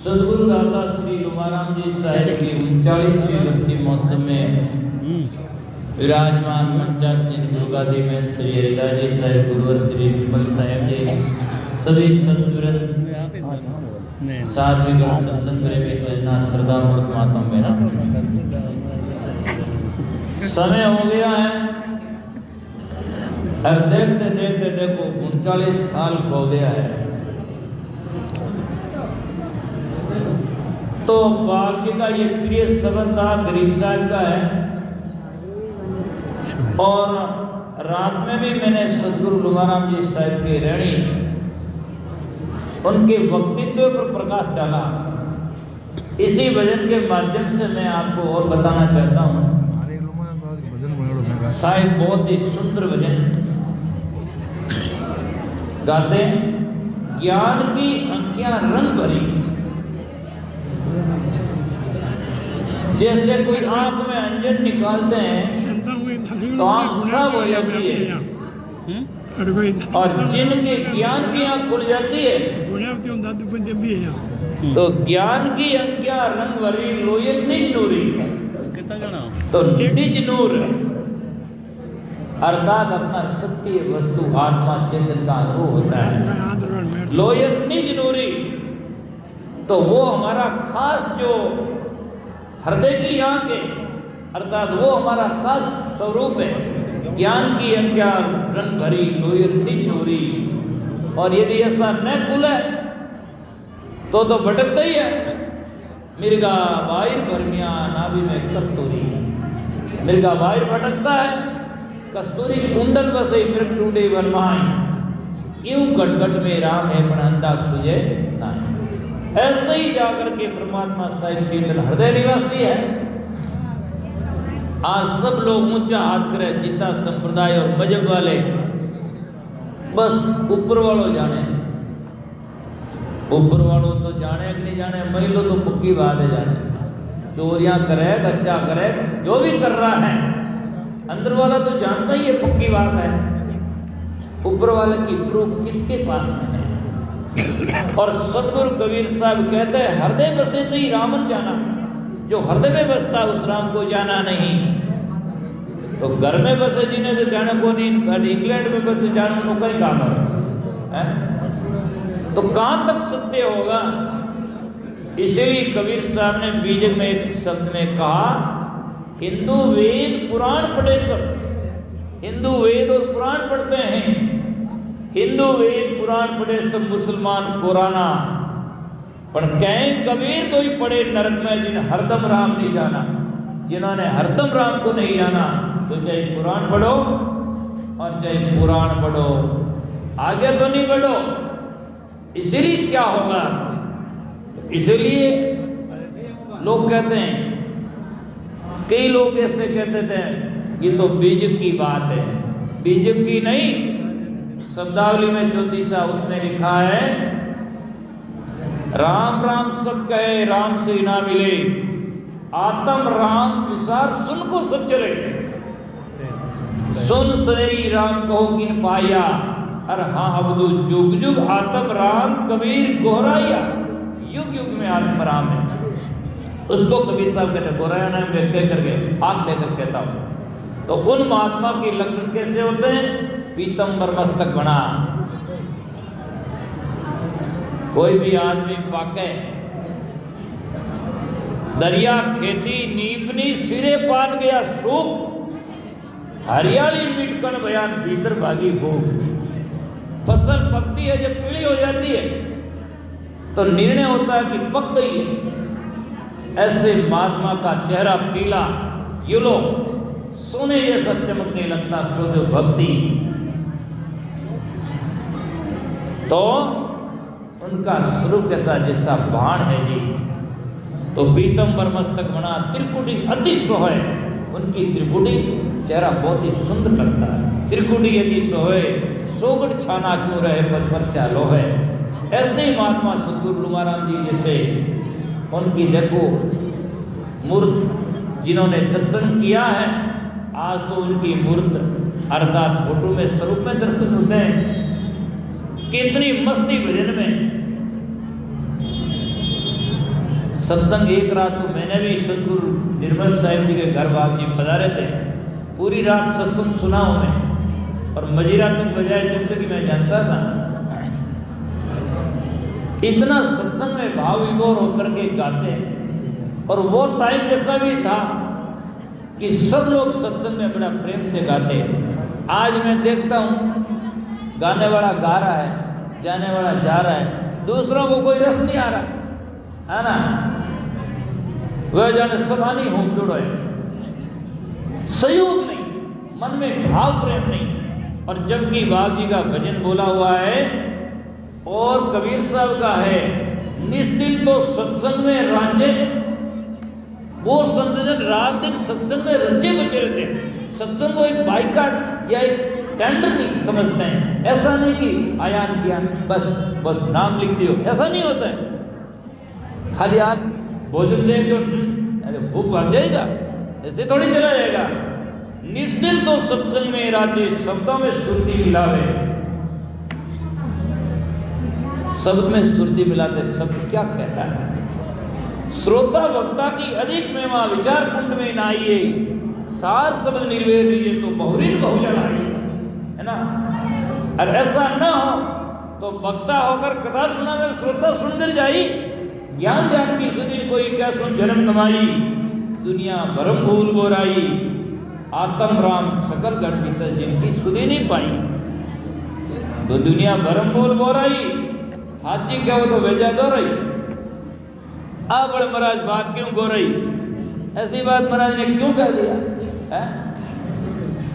सदगुरु दाता श्री लुमाराम जी साहिब की 39वीं वर्षीय महोत्सव में विराजमान मंचासीन दुर्गादी में श्री हरिदास जी साहिब गुरुवर श्री विमल साहिब जी सभी संतवृंद साध्वी सत्संग प्रेमी सजना श्रद्धा मूर्त माता बहना समय हो गया है और देखते देखते देखो 39 साल हो गया है। तो बाप जी का ये प्रिय शब्द था गरीब साहब का है और रात में भी मैंने सदगुरु लुमाराम जी साहब की रहनी उनके व्यक्तित्व पर प्रकाश डाला। इसी भजन के माध्यम से मैं आपको और बताना चाहता हूँ। साहब बहुत ही सुंदर भजन गाते, ज्ञान की अंकियां रंग भरी, जैसे कोई आंख में अंजन निकालते हैं तो आंख सब हो जाती है और जिनके ज्ञान की आंख खुल जाती है तो ज्ञान की अंकियां रंग भरी लोये निज नूरी, तो निज नूर अर्थात अपना सत्य वस्तु आत्मा चेतन का अनुभव होता है। लोये निज नूरी, तो वो हमारा खास जो हृदय की आंख है अर्थात वो हमारा खास स्वरूप है। ज्ञान की अंकियां रंग भरी लोये निज नूरी, और यदि ऐसा न खुले तो भटकता ही है। मिर्गा बाहिर भरमिया नाभि में कस्तूरी, मिर्गा बाहिर भटकता है, कस्तूरी कुंडल बसे मृग ढूंढे वनमाई, क्यों गटगट में राम है पण अंधा सुझे नाई। ऐसे ही जाकर के परमात्मा साहिब चेतन हृदय निवासी है। आज सब लोग ऊंचा हाथ करे, जीता संप्रदाय और मजहब वाले बस ऊपर वालों जाने, ऊपर वालों तो जाने कि नहीं जाने, महिला तो पक्की बात है जाने, चोरियां करे बच्चा करे जो भी कर रहा है, अंदर वाला तो जानता ही है पक्की बात है। ऊपर वाले की प्रूफ किसके पास में है। और सतगुरु कबीर साहब कहते हैं हृदय बसे तो ही रामन जाना, जो हृदय में बसता उस राम को जाना नहीं। तो घर में बसे जिन्हें तो जाने को नहीं, इंग्लैंड में बसे जाने को कई काम है, तो कहां तक सत्य होगा। इसलिए कबीर साहब ने बीजक में एक शब्द में कहा, हिंदू वेद पुराण पढ़े सब, हिंदू वेद और पुराण पढ़ते हैं, हिंदू वेद पुराण पढ़े सब मुसलमान कुराना, पर कहें कबीर तो ही पढ़े नरक में जिन हरदम राम नहीं जाना। जिन्होंने हरदम राम को नहीं जाना तो चाहे पुराण पढ़ो और चाहे पुराण पढ़ो, आगे तो नहीं बढ़ो। इसीलिए क्या होगा, इसलिए लोग कहते हैं, कई लोग ऐसे कहते थे ये तो बीजक की बात है, बीजक की नहीं। शब्दावली में ज्योतिषा उसमें लिखा है, राम राम सब कहे राम से ना मिले, आत्म राम विसार सुन को सब चले, सुन सही राम कहो किन पाया, अरे हाँ अब्दु जुग जुग आत्म राम कबीर गोहराया, युग युग में आत्म राम है। उसको कबीर साहब कहते गोहराया नाम व्यक्त करके आंख देकर कहता हूं। तो उन महात्मा के लक्षण कैसे होते हैं, पीतम्बर मस्तक बना। कोई भी आदमी पाके दरिया खेती नीपनी सिरे पान गया सूख, हरियाली मिटकन बयान भीतर भागी भूख। फसल पकती है जब पीली हो जाती है तो निर्णय होता है कि पक गई है। ऐसे महात्मा का चेहरा पीला युलो सोने जैसा चमकने लगता, सोचो भक्ति। तो उनका स्वरूप कैसा, जैसा बाण है जी। तो पीतम्बर मस्तक बना त्रिकुटी अति सोहे, उनकी त्रिकुटी चेहरा बहुत ही सुंदर लगता है। त्रिकुटी यदि सोहे सोगड़ छाना क्यों रहे पद वर्षा लोहे। ऐसे ही महात्मा सदगुरु लुमाराम जी जैसे उनकी देखो मूर्त जिन्होंने दर्शन किया है, आज तो उनकी मूर्त अर्थात फोटो में स्वरूप में दर्शन होते हैं। कितनी मस्ती भजन में सत्संग एक रात तो मैंने भी सतगुरु निर्मल साहिब जी के घर बाप जी पधारे थे, पूरी रात सत्संग सुना हूँ मैं, और मजीरा तक बजाय जब तक मैं जानता था। इतना सत्संग में भाव विभोर होकर के गाते हैं, और वो टाइम ऐसा भी था कि सब लोग सत्संग में बड़ा प्रेम से गाते हैं। आज मैं देखता हूँ गाने वाला गा रहा है, जाने वाला जा रहा है, दूसरों को कोई रस नहीं आ रहा है ना, वह जाने समानी हो जुड़ो है, सहयोग नहीं, मन में भाव प्रेम नहीं। और जबकि बाप जी का भजन बोला हुआ है और कबीर साहब का है, निस्दिन तो सत्संग में राजे, वो संतजन रात दिन सत्संग में रचे बचे रहते हैं। सत्संग को एक बाइकाट या एक टेंडर नहीं समझते हैं। ऐसा नहीं कि आयान ज्ञान बस बस नाम लिख दियो, ऐसा नहीं होता है। खाली आज भोजन दे जो भूख भाग जाएगा, ऐसे थोड़ी चला जाएगा। निस्दिन तो सत्संग में राजे, शब्दों में सुरती मिलावे। शब्द में सुरती मिलाते शब्द क्या कहता है? श्रोता वक्ता की अधिक महिमा, विचार कुंड में नाइए, सार शब्द निर्वेद लीजिए तो बहुरीन बहुजन आइए, है ना। और ऐसा न हो तो वक्ता होकर कथा सुना में श्रोता सुनकर जाई, ज्ञान ध्यान की सुधीर कोई क्या सुन जन्म कमाई, दुनिया भरम भूल बोराई, आत्म राम सकल गढ़ भीतर जिनकी सुधी नहीं पाई। तो दुनिया भरम भूल बोराई, हाची कहो तो वेजा दो रही। अब बड़े महाराज बात क्यों गो रही, ऐसी बात महाराज ने क्यों कह दिया है?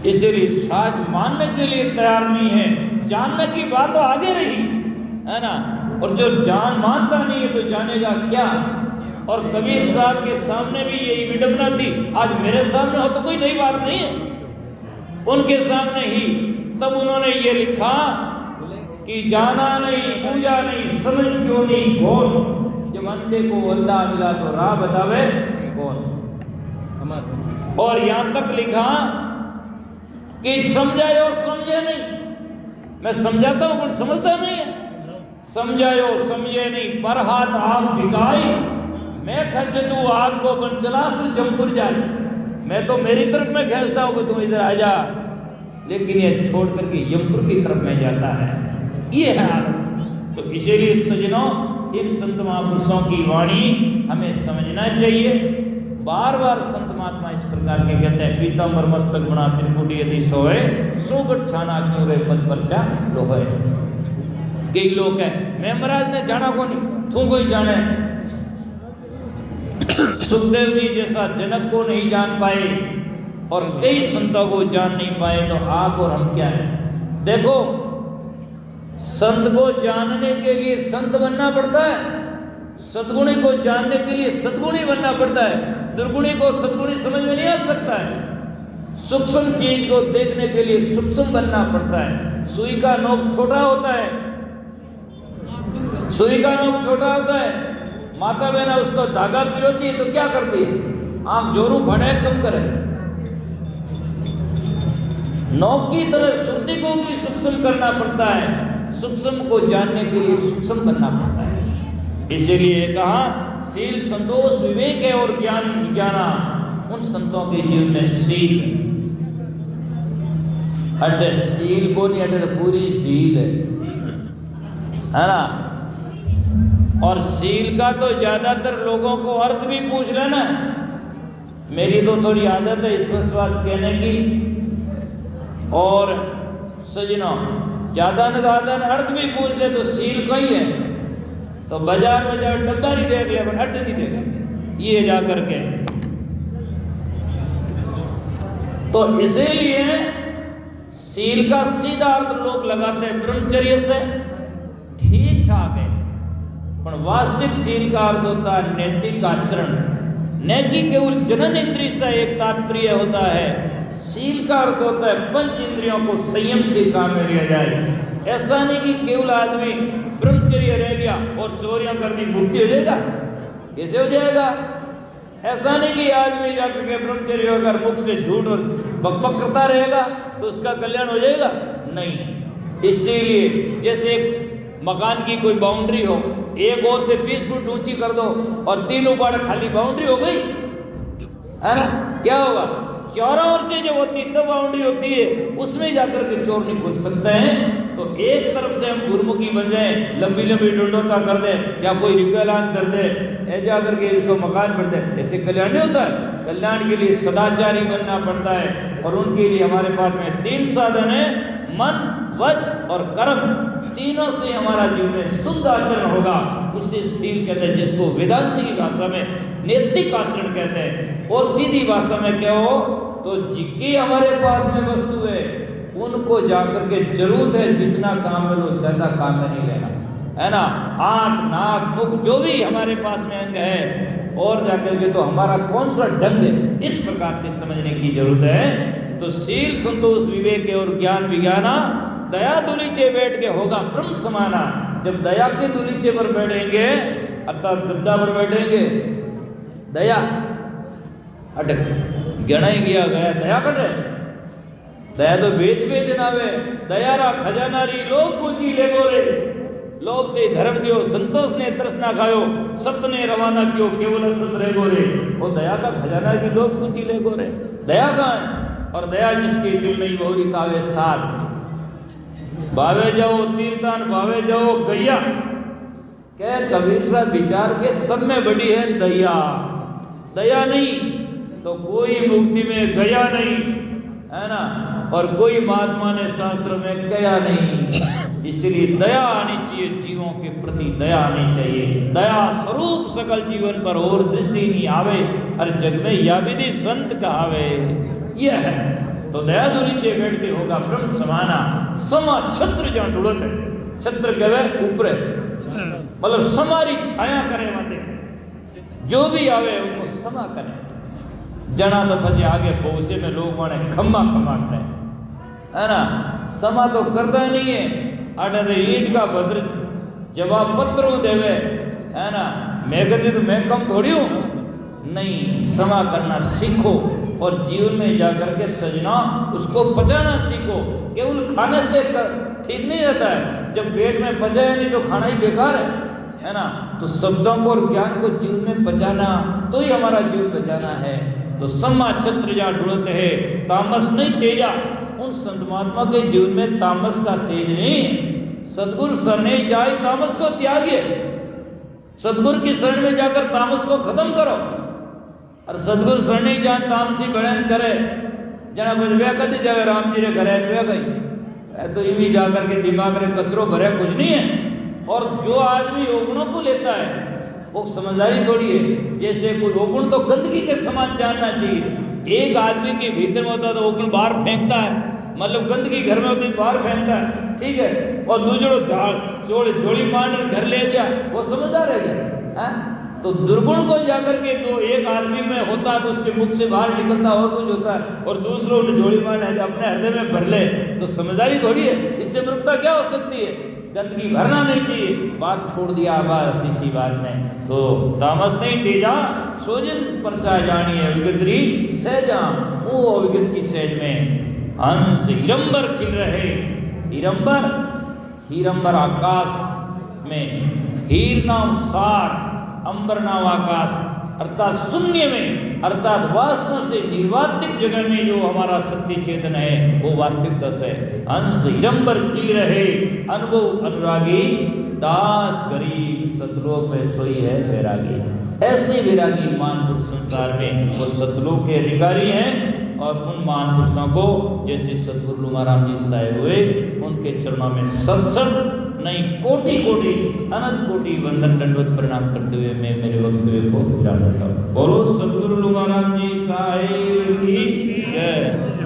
इसलिए साच मानने के लिए तैयार नहीं है, जानने की बात तो आगे रही है ना। और जो जान मानता नहीं है तो जानेगा क्या? और कबीर साहब के सामने भी यही विडंबना थी। आज मेरे सामने हो तो कोई नई बात नहीं है, उनके सामने ही तब उन्होंने ये लिखा कि जाना नहीं, पूजा नहीं, समझ क्यों नहीं कौन, जब अंधे को अंधा मिला तो राह बतावे कौन। और यहां तक लिखा कि समझायो समझे नहीं। मैं समझाता हूं पर समझता नहीं है। समझायो समझे नहीं, पर हाथ आग भिगाई, मैं खर्च दूं आग को बन चला सु जमपुर जाए। मैं तो मेरी तरफ में खींचता हूं कि तुम इधर आ जा, लेकिन ये छोड़ करके यमपुर की तरफ में जाता है। ये है हालत। तो इसीलिए सजनों, इन संत महापुरुषों की वाणी हमें समझना चाहिए। बार बार संत महात्मा इस प्रकार के कहते हैं, पीताम्बर मस्तक बना त्रिपुटी यदि सोए, सोगट छाना क्यों रे पद वर्षा लोहे। कई लोग हैं, मैं महाराज ने जाना को नहीं, तू कोई जाने। सुखदेव जी जैसा जनक को नहीं जान पाए और कई संतों को जान नहीं पाए, तो आप और हम क्या हैं? देखो, संत को जानने के लिए संत बनना पड़ता है, सद्गुणी को जानने के लिए सद्गुणी बनना पड़ता है। दुर्गुणी को सद्गुणी समझ में नहीं आ सकता है। सूक्ष्म चीज को देखने के लिए सूक्ष्म बनना पड़ता है। सुई का नोक छोटा होता है, सुई का नोक छोटा होता है, माता बहना उसको धागा पिरोती है तो क्या करती है? आंख जोरू भड़े कम करे। नोक की तरह शुद्धि को भी सूक्ष्म करना पड़ता है, सूक्ष्म को जानने के लिए सूक्ष्म बनना पड़ता है। इसीलिए कहा, शील संतोष विवेक है और ज्ञान विज्ञाना, उन संतों के जीवन में शील। अटे शील को नहीं, अटे तो पूरी ढील है ना। और शील का तो ज्यादातर लोगों को अर्थ भी पूछ लेना। मेरी तो थोड़ी आदत है स्पष्ट बात कहने की, और सजनों ज्यादा न ज्यादा अर्थ भी पूछ ले तो शील कहीं है, तो बाजार में जाओ डब्बा नहीं देख ले, पर अट नहीं देगा ये जा करके। तो इसीलिए शील का सीधा अर्थ लोग लगाते हैं ब्रह्मचर्य से, ठीक ठाक है, पर वास्तविक शील का अर्थ होता है नैतिक आचरण। नैति केवल जनन इंद्रिय से एक तात्पर्य होता है। शील का अर्थ होता है पंच इंद्रियों को संयम से काम में लिया जाए। ऐसा नहीं कि केवल आदमी ब्रह्मचर्य रह गया और चोरियां करनी मुक्ति हो जाएगा, कैसे हो जाएगा? ऐसा नहीं कि आदमी जाकर के ब्रह्मचर्य होकर मुख से झूठ और बकबक करता रहेगा तो उसका कल्याण हो जाएगा, नहीं। इसीलिए जैसे एक मकान की कोई बाउंड्री हो, एक और से 20 फुट ऊंची कर दो और 3 उपाड़ खाली बाउंड्री हो गई, है ना? क्या होगा? चारों ओर से जो होती तब बाउंड्री होती है, उसमें जाकर के चोर नहीं घुस सकते हैं। तो एक तरफ से हम गुरुमुखी बन जाए, लंबी लंबी डंडोता कर दे या कोई रिपेलान कर दे, ऐसा करके इसको मकान पर दे, ऐसे कल्याण नहीं होता है। कल्याण के लिए सदाचारी बनना पड़ता है और उनके लिए हमारे पास में 3 साधन है, मन, वच और कर्म। तीनों से हमारा जीवन में शुद्ध आचरण होगा, उसे सील कहते हैं, जिसको वेदांत की भाषा में नैतिक आचरण कहते हैं। और सीधी भाषा में क्या हो तो जिसकी हमारे पास में वस्तु है उनको जाकर के जरूरत है जितना काम है लो, ज्यादा काम में नहीं लेना, है ना? आंख, नाक, मुख जो भी हमारे पास में अंग है और जाकर के तो हमारा कौन सा ढंग है, इस प्रकार से समझने की जरूरत है। तो सील, संतोष, विवेक और ज्ञान विज्ञाना दया दुलीचे बैठ के होगा ब्रह्म समाना। जब दया के दुलीचे पर बैठेंगे अर्थात गद्दा पर बैठेंगे, दया अटक गणाई गया गया दया कटे, दया तो बेच बेच नावे, दया रा खजाना री लोभ पूछी ले गोरे। लोभ से धर्म कियो, संतोष ने तृष्णा खायो, सत्य ने रवाना कियो, केवल सत रह गोरे। वो दया का खजाना की लोभ पूछी ले गोरे। दया का और दया जिसके दिल नहीं बहुरी कावे साथ। भावे जाओ तीर्थान भावे जाओ गैया, क्या कबीर साहब विचार के सब में बड़ी है दया। दया नहीं तो कोई मुक्ति में गया नहीं, है ना? और कोई महात्मा ने शास्त्र में कहा नहीं। इसलिए दया आनी चाहिए, जीवों के प्रति दया आनी चाहिए। दया स्वरूप सकल जीवन पर और दृष्टि नहीं आवे, हर जग में या विधि संत कहावे। यह है तो दया दुलीचे बैठ के होगा ब्रह्म समाना। समा छत्र जहाँ डुड़त है, छत्र कहे ऊपर मतलब समारी छाया करे, माते जो भी आवे उनको समा करे। जना तो भजे आगे पहुंचे में लोग माने खम्मा खम्मा करे, है ना? समा तो करता ही नहीं है। आटे तो ईट का भद्र जवाब पत्रों देवे, है ना? मैं कहती तो मैं कम थोड़ी हूँ, नहीं। समा करना सीखो और जीवन में जाकर के सजना उसको पचाना सीखो। केवल खाने से ठीक नहीं रहता है, जब पेट में पचाए नहीं तो खाना ही बेकार है ना? तो शब्दों को और ज्ञान को जीवन में पचाना तो ही हमारा जीवन बचाना है। तो सम्मा छत्र जहाँ ढूंढते है, तामस नहीं तेजा। उन संत महात्मा के जीवन में तामस का तेज नहीं। सदगुरु शरणे जाए तामस को त्यागे, सदगुरु की शरण में जाकर तामस को खत्म करो। और सदगुरु शरणे जान तामसी बड़न करे, जना बस वे कदी जावे राम जी रे घरे वे गई, तो ये भी जाकर के दिमाग रे कचरो भरे कुछ नहीं है। और जो आदमी औगुणों को लेता है वो समझदारी थोड़ी है। जैसे कोई औगुण तो गंदगी के समान जानना चाहिए। एक आदमी के भीतर में होता है तो औगुण बाहर फेंकता है, मतलब गंदगी घर में होती है बाहर फेंकता है, ठीक है? और दूसरों जोड़ी मार घर ले जा, वो समझदार है क्या? तो दुर्गुण को जाकर के तो एक आदमी में होता है तो उसके मुख से बाहर निकलता और कुछ होता है, और दूसरों ने जोड़ी मार अपने हृदय में भर ले, तो समझदारी थोड़ी है। इससे मृत्यु क्या हो सकती है? गंदगी भरना नहीं चाहिए, बात छोड़ दिया बस इसी बात में। तो तामस नहीं तेजा सोजन परसा जानी है विगतरी सहजा, वो अविगत की सहज में हंस हिरंबर खिल रहे। हिरंबर, हिरंबर आकाश में, हीर नाम सार, अंबर नाम आकाश, अर्थात शून्य में, अर्थात वास्तव से निर्वातिक जगह में जो हमारा सत्य चेतन है वो वास्तविक तत्व है। हंस हिरंबर खिल रहे, अनुभव अनुरागी, दास गरीब सतलोक में सोई है वैरागी। ऐसे वैरागी महापुरुष संसार में वो सतलोक के अधिकारी हैं। और उन महापुरुषों को जैसे सतगुरु लुमाराम जी साहेब हुए, उनके चरणों में सत नहीं कोटि कोटि अनंत कोटि वंदन दंडवत प्रणाम करते हुए मैं मेरे वक्तव्य को विराम देता हूँ। बोलो सतगुरु लुमाराम जी साहेब।